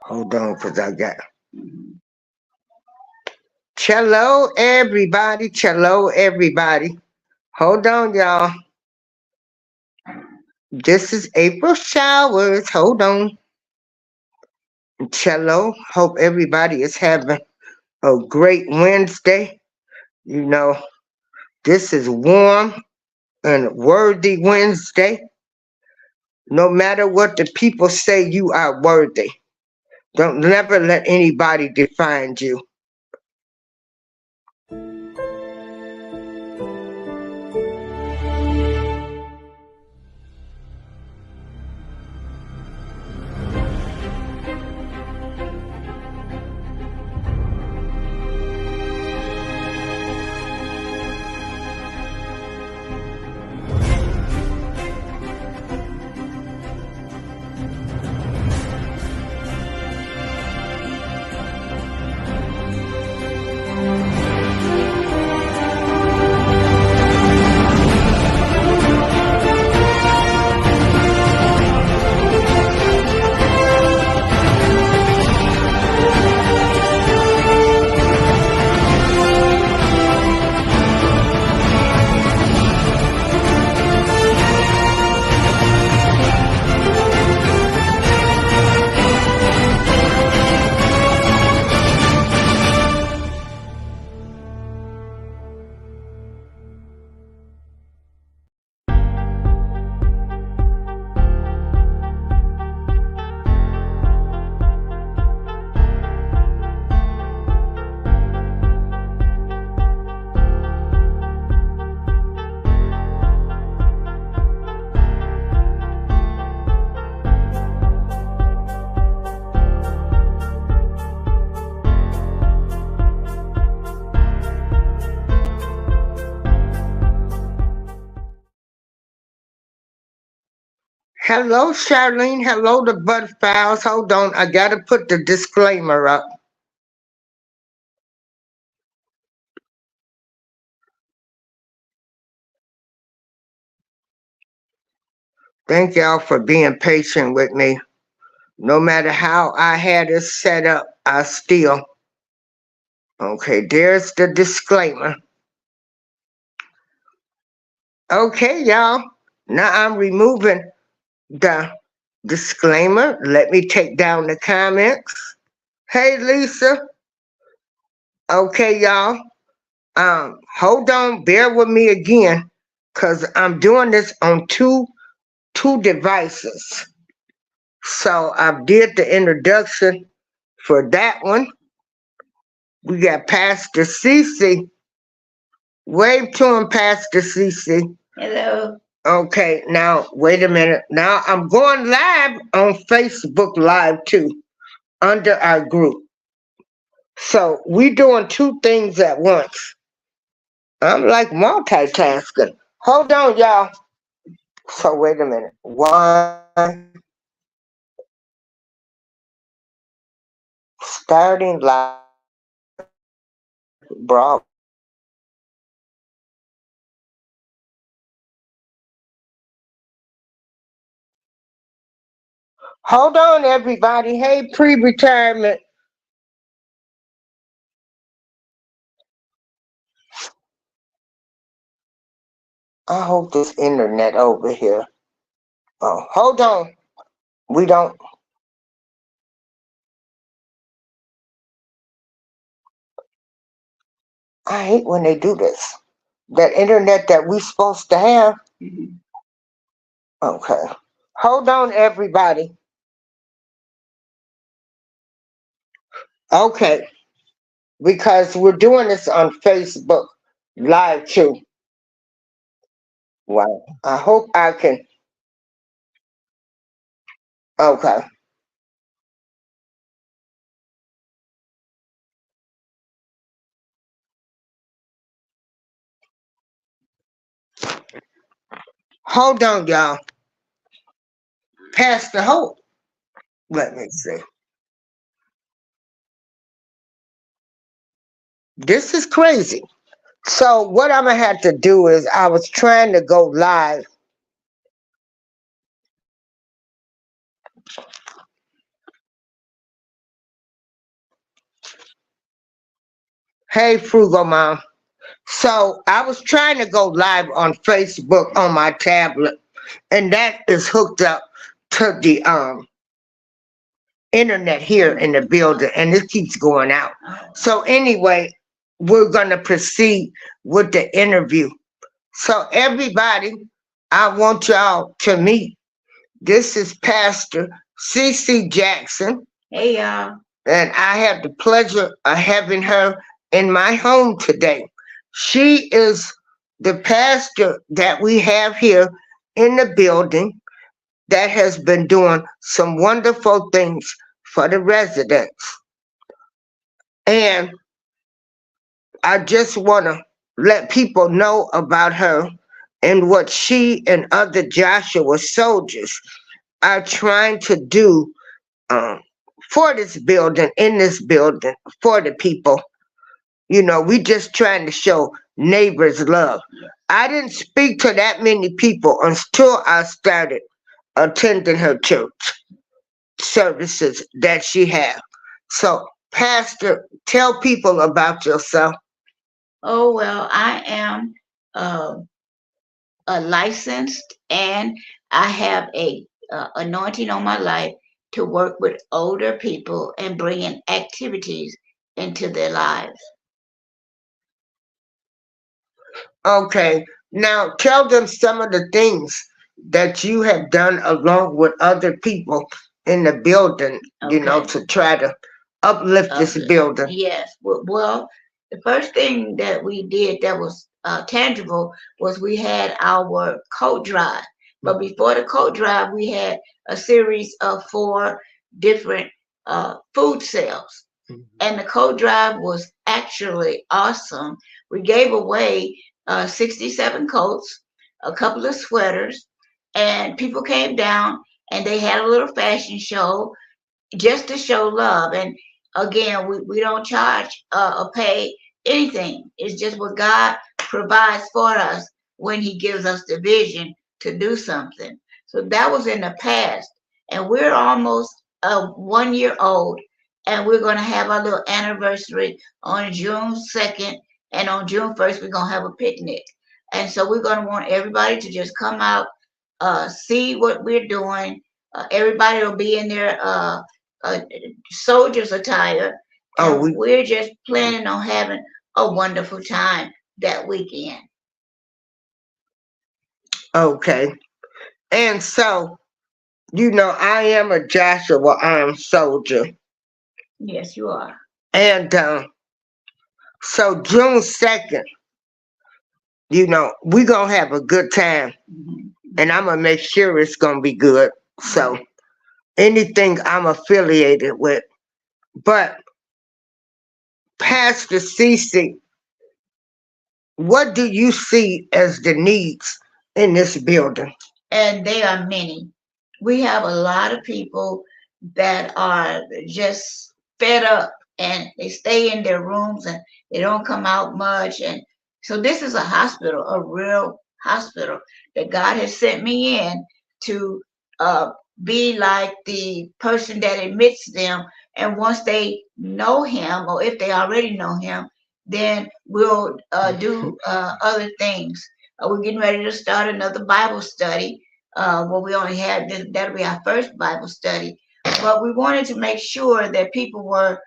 Hold on, because I got... Cello, everybody. Cello, everybody. Hold on, y'all. This is April Showers. Hold on. Cello, hope everybody is having a great Wednesday. You know, this is warm and worthy Wednesday. No matter what the people say, you are worthy. Don't never let anybody define you. Hello, Charlene. Hello, the Butterflies. Hold on. I got to put the disclaimer up. Thank y'all for being patient with me. No matter how I had it set up, I still... Okay, there's the disclaimer. Okay, y'all. Now I'm removing the disclaimer. Let me take down the comments. Hey, Lisa. Okay, y'all. Hold on. Bear with me again, because I'm doing this on two devices. So I did the introduction for that one. We got Pastor Cece. Wave to him, Pastor Cece. Hello. Okay, now wait a minute. Now I'm going live on Facebook Live too, under our group. So we doing two things at once. I'm like multitasking. Hold on, y'all. So wait a minute. One, starting live, bro. Hold on, everybody. Hey, pre-retirement. I hope this internet over here. Oh, hold on. We don't... I hate when they do this. That internet that we supposed to have. Okay. Hold on, everybody. Okay. Because we're doing this on Facebook Live too. Wow. I hope I can... Okay. Hold on, y'all. Pastor Hope. Let me see. This is crazy. So what I'm going to have to do is I was trying to go live. Hey, Frugal Mom. So I was trying to go live on Facebook on my tablet, and that is hooked up to the internet here in the building, and it keeps going out. So anyway, we're gonna proceed with the interview. So everybody, I want y'all to meet. This is Pastor C.C. Jackson. Hey y'all. And I have the pleasure of having her in my home today. She is the pastor that we have here in the building that has been doing some wonderful things for the residents. And I just want to let people know about her and what she and other Joshua soldiers are trying to do for this building, in this building, for the people. You know, we just trying to show neighbors love. I didn't speak to that many people until I started attending her church services that she have. So, Pastor, tell people about yourself. Oh well, I am uh, a licensed, and I have a anointing on my life to work with older people and bringing activities into their lives. Okay, now tell them some of the things that you have done along with other people in the building, you know, Okay. to try to uplift this building. Yes. Well, the first thing that we did that was tangible was we had our coat drive. But before the coat drive, we had a series of 4 different food sales. And the coat drive was actually awesome. We gave away 67 coats, a couple of sweaters, and people came down and they had a little fashion show just to show love. And again, we don't charge or pay anything. It's just what God provides for us when He gives us the vision to do something. So that was in the past. And we're almost 1 year old. And we're going to have our little anniversary on June 2nd. And on June 1st, we're going to have a picnic. And so we're going to want everybody to just come out, see what we're doing. Everybody will be in their uh, soldier's attire, Oh, and we're just planning on having a wonderful time that weekend. okay. And so, you know, I am a Joshua armed soldier. Yes, you are. And so June 2nd, you know, we going to have a good time. Mhm. And I'm going to make sure it's going to be good. So anything I'm affiliated with. But Pastor Cece, what do you see as the needs in this building? And they are many. We have a lot of people that are just fed up and they stay in their rooms and they don't come out much. And so this is a hospital, a real hospital that God has sent me in to uh, be like the person that admits them. And once they know Him, or if they already know Him, then we'll do other things. We're getting ready to start another Bible study. Well, we only had this, that'll be our first Bible study, but we wanted to make sure that people were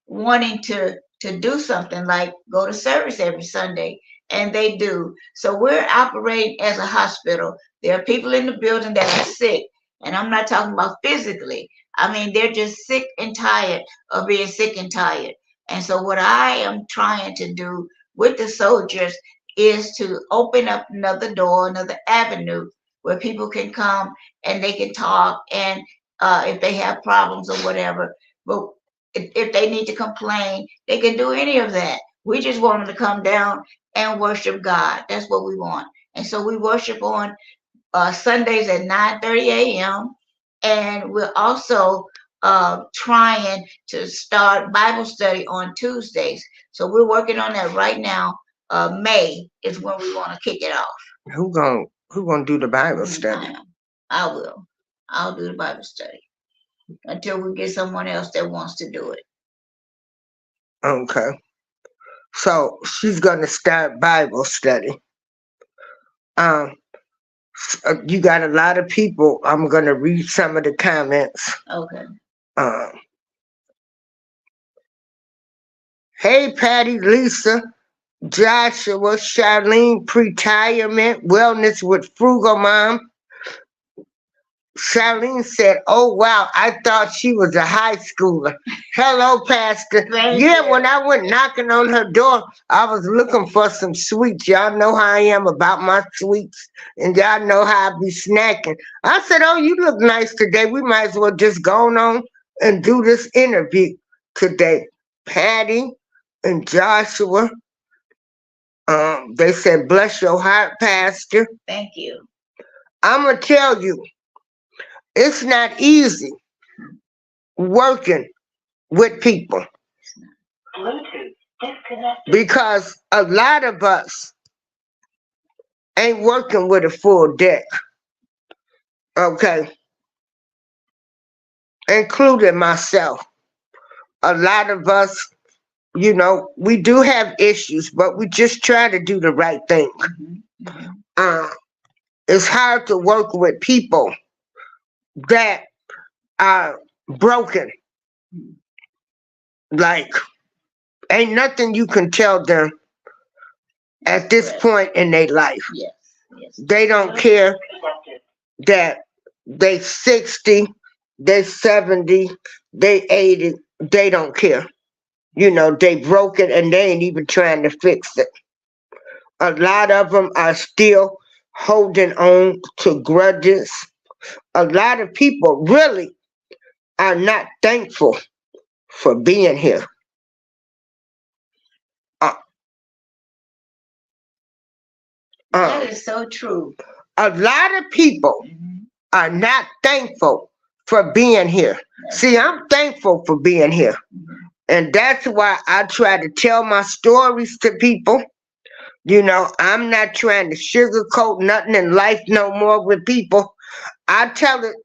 wanting to do something like go to service every Sunday, and they do. So we're operating as a hospital. There are people in the building that are sick, and I'm not talking about physically. I mean, they're just sick and tired of being sick and tired. And so, what I am trying to do with the soldiers is to open up another door, another avenue where people can come and they can talk, and if they have problems or whatever. But if they need to complain, they can do any of that. We just want them to come down and worship God. That's what we want. And so we worship on Sundays at 9:30 a.m. And we're also trying to start Bible study on Tuesdays. So we're working on that right now. May is when we want to kick it off. Who gonna do the Bible I study? am. I will. I'll do the Bible study until we get someone else that wants to do it. Okay. So she's gonna start Bible study. Um, you got a lot of people. I'm gonna read some of the comments. Okay. Um, hey, Patty, Lisa, Joshua, Charlene, Pretirement, Wellness with Frugal Mom. Charlene said, "Oh wow, I thought she was a high schooler." Hello, Pastor. Thank Yeah, you. when I went knocking on her door, I was looking for some sweets. Y'all know how I am about my sweets, and y'all know how I be snacking. I said, "Oh, you look nice today. We might as well just go on and do this interview today." Patty and Joshua, they said, "Bless your heart, Pastor." Thank you. I'm gonna tell you, it's not easy working with people Bluetooth disconnected. because a lot of us ain't working with a full deck, okay, including myself. A lot of us, we do have issues, but we just try to do the right thing. Uh, it's hard to work with people that are broken. Like, ain't nothing you can tell them at this point in their life. Yes. Yes. They don't care that they 60, they 70, they 80, they don't care. They broke it and they ain't even trying to fix it. A lot of them are still holding on to grudges. A lot of people really are not thankful for being here. Uh, That is so true. a lot of people are not thankful for being here. See, I'm thankful for being here. And that's why I try to tell my stories to people. I'm not trying to sugarcoat nothing in life no more with people. I tell it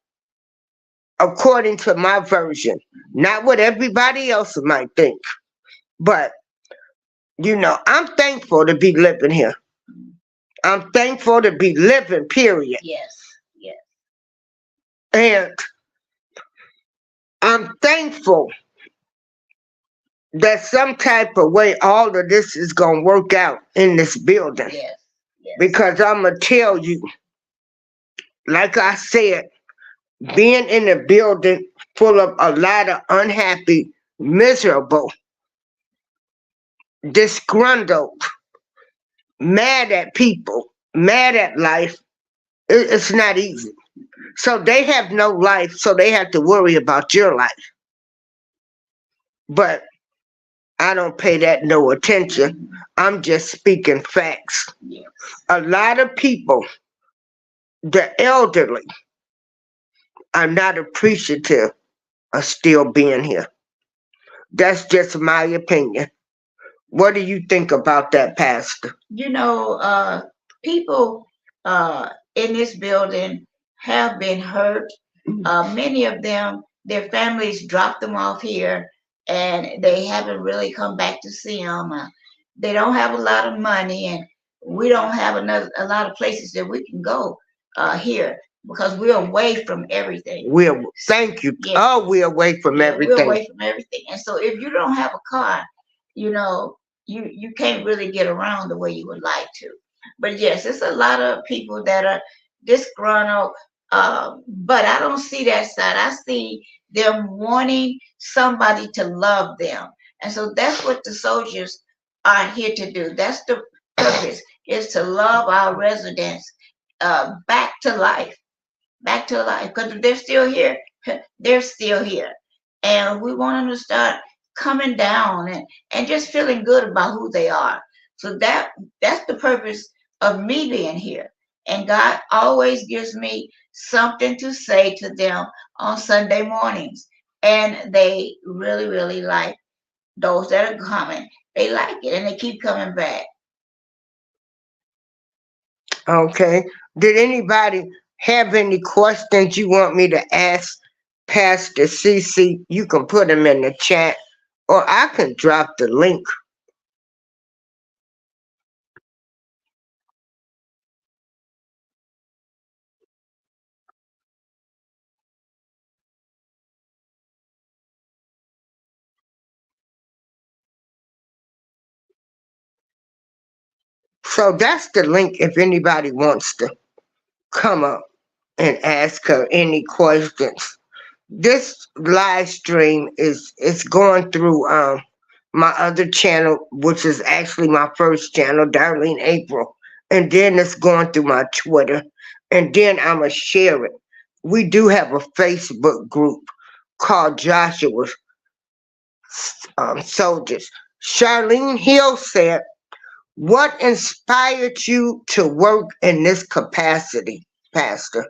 according to my version, not what everybody else might think. But, I'm thankful to be living here. I'm thankful to be living, period. Yes. Yes. And I'm thankful that some type of way all of this is going to work out in this building. Yes. Yes. Because I'm going to tell you, like I said, being in a building full of a lot of unhappy, miserable, disgruntled, mad at people, mad at life, it's not easy. So they have no life, so they have to worry about your life. But I don't pay that no attention. I'm just speaking facts. Yes. A lot of people, the elderly, are not appreciative of still being here. That's just my opinion. What do you think about that, Pastor? People in this building have been hurt. Many of them, their families dropped them off here, and they haven't really come back to see them. They don't have a lot of money, and we don't have a lot of places that we can go here because we're away from everything. Thank you. Yeah. Oh, we're away from everything. We're away from everything, and so if you don't have a car, you can't really get around the way you would like to. But yes, it's a lot of people that are disgruntled. But I don't see that side. I see them wanting somebody to love them, and so that's what the soldiers are here to do. That's the purpose: is to love our residents back to life, because if they're still here, they're still here, and we want them to start coming down and just feeling good about who they are. So that's the purpose of me being here. And God always gives me something to say to them on Sunday mornings. And they really, really like those that are coming. They like it and they keep coming back. Okay. Did anybody have any questions you want me to ask Pastor CC? You can put them in the chat or I can drop the link So that's the link if anybody wants to come up and ask her any questions. This live stream is it's going through my other channel, which is actually my first channel, Darlene April, and then it's going through my Twitter, and then I'ma share it. We do have a Facebook group called Joshua's Soldiers. Charlene Hill said, "What inspired you to work in this capacity, Pastor?"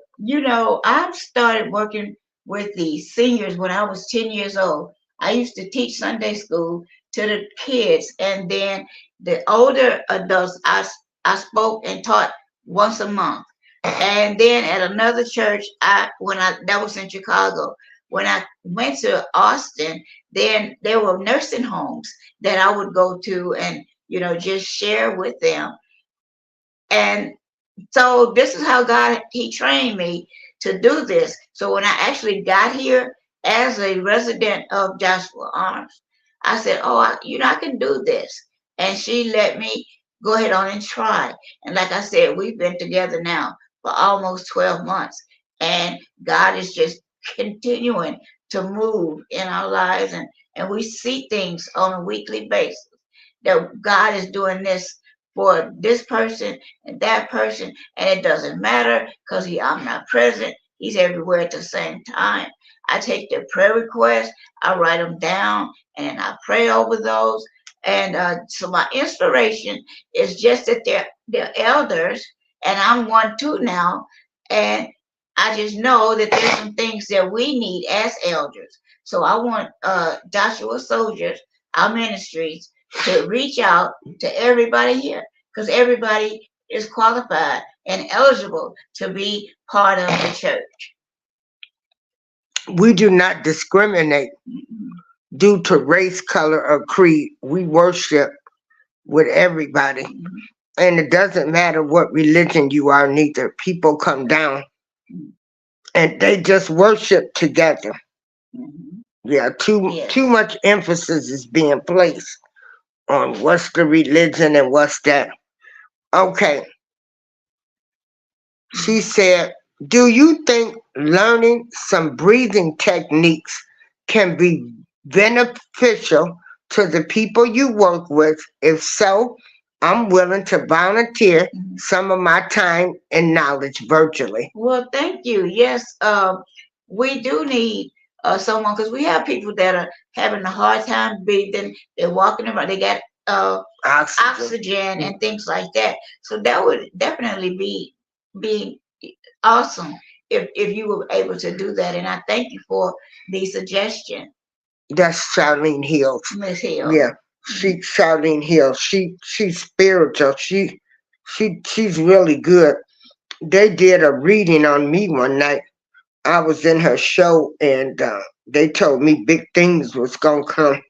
I've started working with the seniors when I was 10 years old. I used to teach Sunday school to the kids, and then the older adults, I spoke and taught once a month. And then at another church, that was in Chicago. When I went to Austin, then there were nursing homes that I would go to and just share with them. And so this is how God he trained me to do this. So when I actually got here as a resident of Joshua Arms, I said, "Oh, I can do this." And she let me go ahead on and try. And like I said, we've been together now for almost 12 months, and God is just continuing to move in our lives, and we see things on a weekly basis that God is doing this for this person and that person, and it doesn't matter because I'm not present. He's everywhere at the same time. I take their prayer requests, I write them down, and I pray over those. And so my inspiration is just that they're elders, and I'm one too now. And I just know that there's some things that we need as elders. So I want Joshua Soldiers, our ministries, to reach out to everybody here because everybody is qualified and eligible to be part of the church. We do not discriminate due to race, color, or creed. We worship with everybody. And it doesn't matter what religion you are, neither. People come down and they just worship together. Yeah, too much emphasis is being placed on what's the religion and what's that. Okay. She said, "Do you think learning some breathing techniques can be beneficial to the people you work with? If so, I'm willing to volunteer some of my time and knowledge virtually." Well, thank you. Yes, we do need someone because we have people that are having a hard time breathing. They're walking around. They got oxygen and things like that. So that would definitely be awesome if you were able to do that. And I thank you for the suggestion. That's Charlene Hill. Miss Hill. Yeah, Charlene Hill. She's spiritual. She's really good. They did a reading on me one night. I was in her show, and they told me big things was gonna come.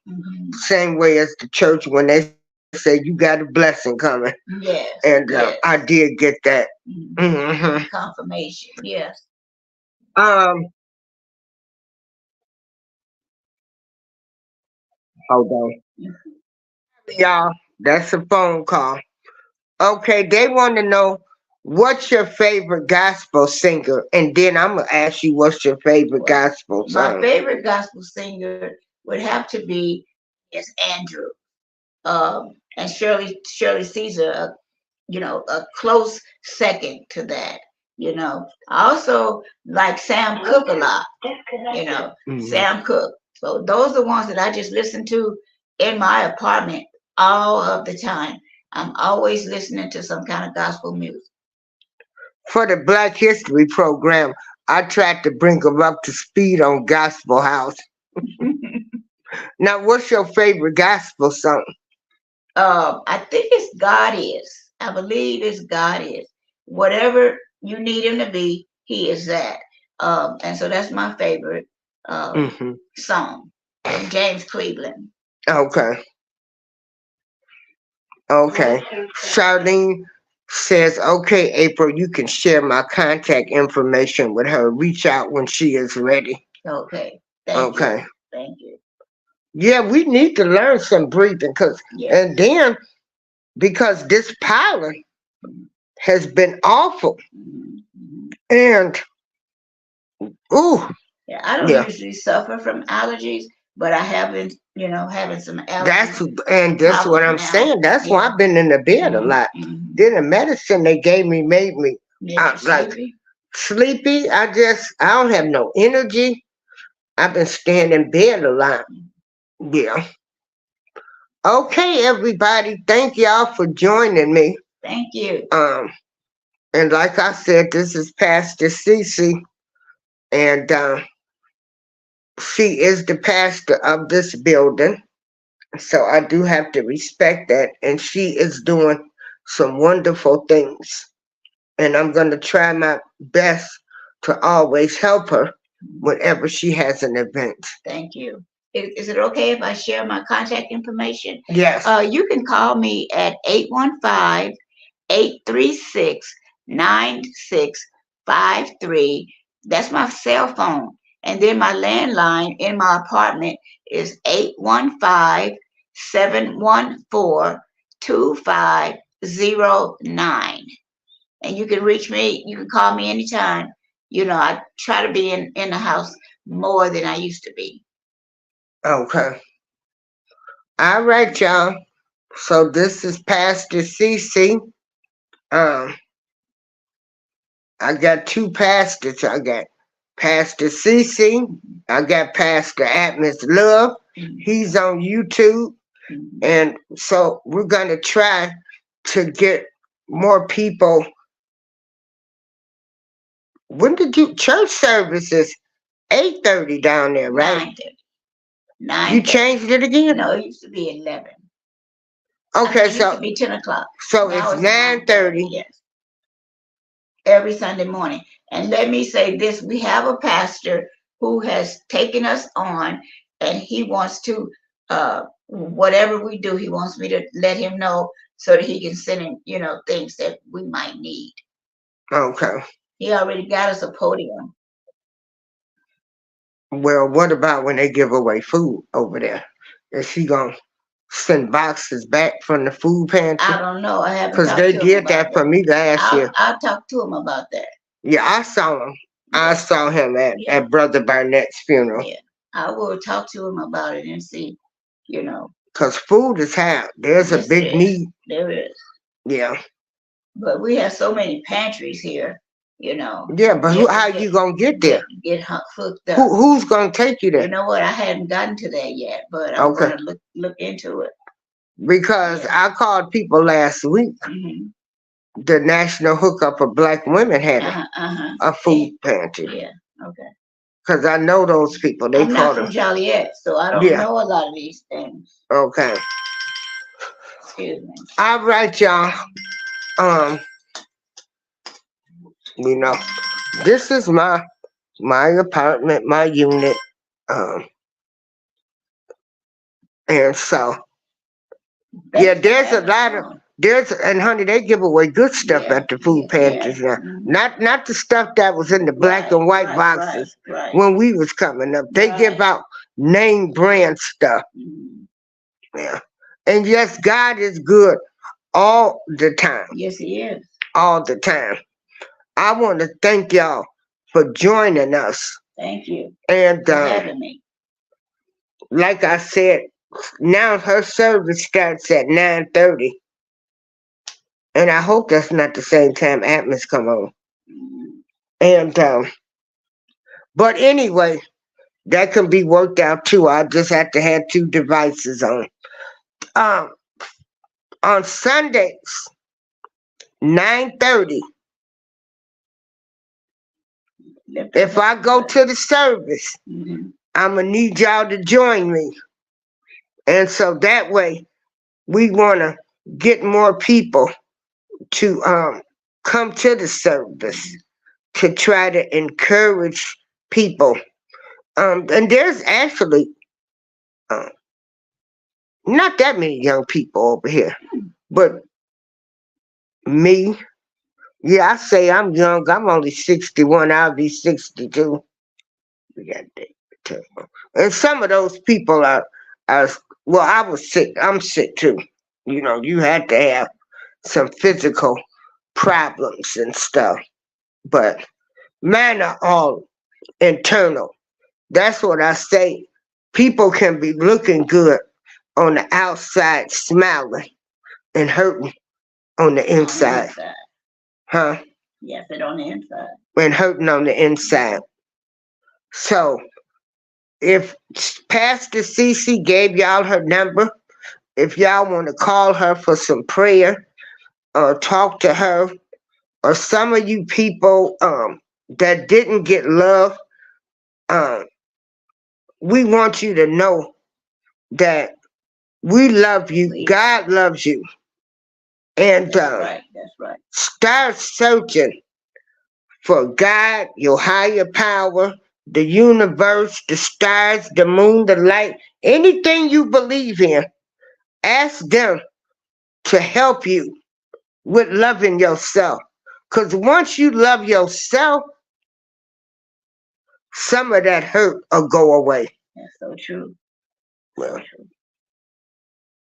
Same way as the church when they say you got a blessing coming. Yes. And I did get that. Confirmation. Yes. Hold on, y'all. That's a phone call. Okay, they want to know what's your favorite gospel singer, and then I'm gonna ask you what's your favorite gospel song. My favorite gospel singer would have to be Andrew, and Shirley Caesar. A close second to that. I also like Sam Cooke a lot. Sam Cooke. So those are the ones that I just listen to in my apartment all of the time. I'm always listening to some kind of gospel music. For the Black History program, I tried to bring them up to speed on Gospel House. Now, what's your favorite gospel song? I think it's God Is. I believe it's God Is. Whatever you need him to be, he is that. And so that's my favorite song from James Cleveland. Okay. Charlene says, "Okay, April, you can share my contact information with her. Reach out when she is ready." Okay. Thank you. Thank you. Yeah, we need to learn some breathing and then because this pollen has been awful. Mhm. And ooh, Yeah, I don't yeah, usually suffer from allergies, but I have been, having some that's allergy and that's what problems I'm now. saying. That's why Yeah. I've been in the bed a Hmm. lot. Hmm. Then the medicine they gave me made me Make you like sleepy? sleepy. I don't have no energy. I've been staying in bed a lot. Yeah. Okay, everybody. Thank y'all for joining me. Thank you. Um, and like I said, this is Pastor Cece, and she is the pastor of this building. So I do have to respect that. And she is doing some wonderful things. And I'm going to try my best to always help her whenever she has an event. Thank you. Is it okay if I share my contact information? Yes. You can call me at 815-836-9653. That's my cell phone. And then my landline in my apartment is 815-714-2509. And you can reach me, you can call me anytime. I try to be in the house more than I used to be. Okay. All right, y'all. So this is Pastor Cece. Um, I got two pastors. I got Pastor Cece. I got Pastor Atmos Love. He's on YouTube. And so we're going to try to get more people. When did you church services? 8:30 down there, right? 9:30. You 9:30. changed it again? No, it used to be 11. Okay, It used to be 10 o'clock. so Now it's it's 9:30. 9:30. Yes, every Sunday morning. And let me say this: we have a pastor who has taken us on, and he wants to, whatever we do, he wants me to let him know so that he can send in, things that we might need. Okay. He already got us a podium. Well, what about when they give away food over there? Is he gonna send boxes back from the food pantry? I don't know. I haven't Because talked they to him did about that for that. me last year. I'll talk to him about that. Yeah, I saw him. I Yeah, saw him yeah, at Brother Barnett's funeral. yeah. I will talk to him about it and see, you know. Because food is high. There's a Yes, it big is. need. There is. Yeah. But we have so many pantries here, Yeah, but you have how to you gonna get there? get hooked up. Who's gonna take you You there? know what? I hadn't gotten to that yet, but I'm Okay. gonna look into it. Because Yeah. I called people last week. Hmm. The National Hookup of Black Women had a food pantry. Yeah. Okay. Because I know those people. They I'm not call from them. Joliet, so I don't Yeah. know a lot of these things. Okay. Excuse me. All right, y'all. Um, you know, this is my apartment, my unit. Um, and so yeah, there's a lot of and honey, they give away good stuff at the food pantries now. Not the stuff that was in the black and white boxes when we was coming up. They give out name brand stuff. Yeah. And yes, God is good all the time. Yes, he is. All the time. I want to thank y'all for joining us. Thank you And for having me. like I said, now her service starts at 9:30. And I hope that's not the same time Atmos come on. And but anyway, that can be worked out too. I just have to have two devices on. Um, on Sundays, 9:30. If I go to the service, I'm gonna need y'all to join me. And so that way, we want to get more people to come to the service to try to encourage people. And there's actually uh, not that many young people over here, but me, yeah, I say I'm young. I'm only 61. I'll be 62. We got that. And some of those people are, well, I was sick. I'm sick too. You know, you had to have some physical problems and stuff. But mine are all internal. That's what I say. People can be looking good on the outside, smiling and hurting on the On the inside. inside. Huh? Yes, it on the inside. And hurting on the inside. So if Pastor Cece gave y'all her number, if y'all want to call her for some prayer or talk to her, or some of you people that didn't get love, um, we want you to know that we love you. We- God loves you. And That's right. That's right. start searching for God, your higher power, the universe, the stars, the moon, the light, anything you believe in. Ask them to help you with loving yourself. Because once you love yourself, some of that hurt will go away. That's so true. Well,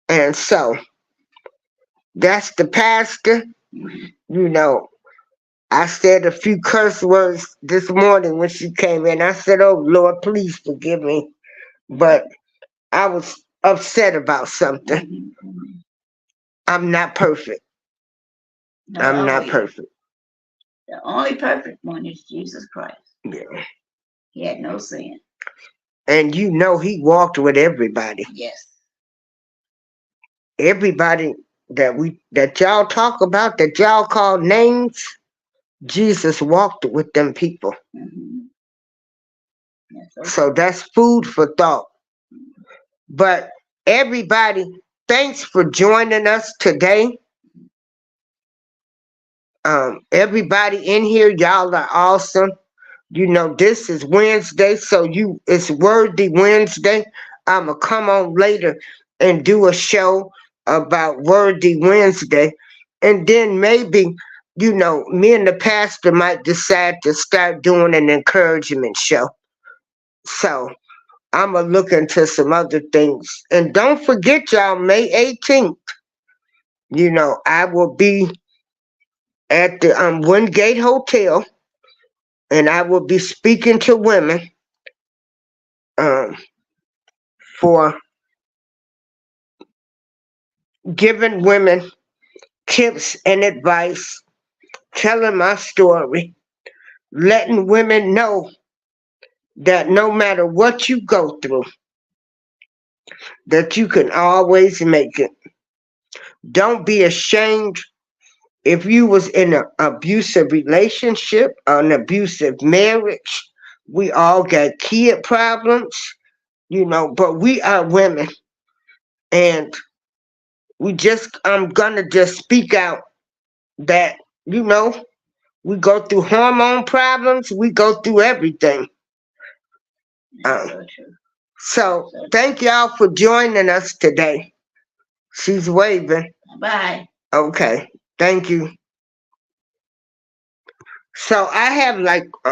and so that's the pastor. You know, I said a few curse words this morning when she came in. I said, "Oh Lord, please forgive me," but I was upset about something. I'm not perfect. No, I'm not perfect. The only perfect one is Jesus Christ. Yeah. He had no sin. And you know he walked with everybody. Yes. Everybody that y'all talk about, that y'all call names, Jesus walked with them people. Mm-hmm. So that's food for thought. But everybody, thanks for joining us today. Everybody in here, y'all are awesome. You know, this is Wednesday, so it's Worthy Wednesday. I'ma come on later and do a show about Worthy Wednesday. And then maybe, you know, me and the pastor might decide to start doing an encouragement show. So I'ma look into some other things. And don't forget, y'all, May 18th, you know, I will be at the Wingate Hotel, and I will be speaking to women um, for giving women tips and advice, telling my story, letting women know that no matter what you go through, that you can always make it. Don't be ashamed if you was in an abusive relationship, an abusive marriage. We all got kid problems, you know, but we are women, and I'm gonna just speak out that, you know, we go through hormone problems, we go through everything. So thank y'all for joining us today. She's waving. Bye. Okay, thank you. So I have like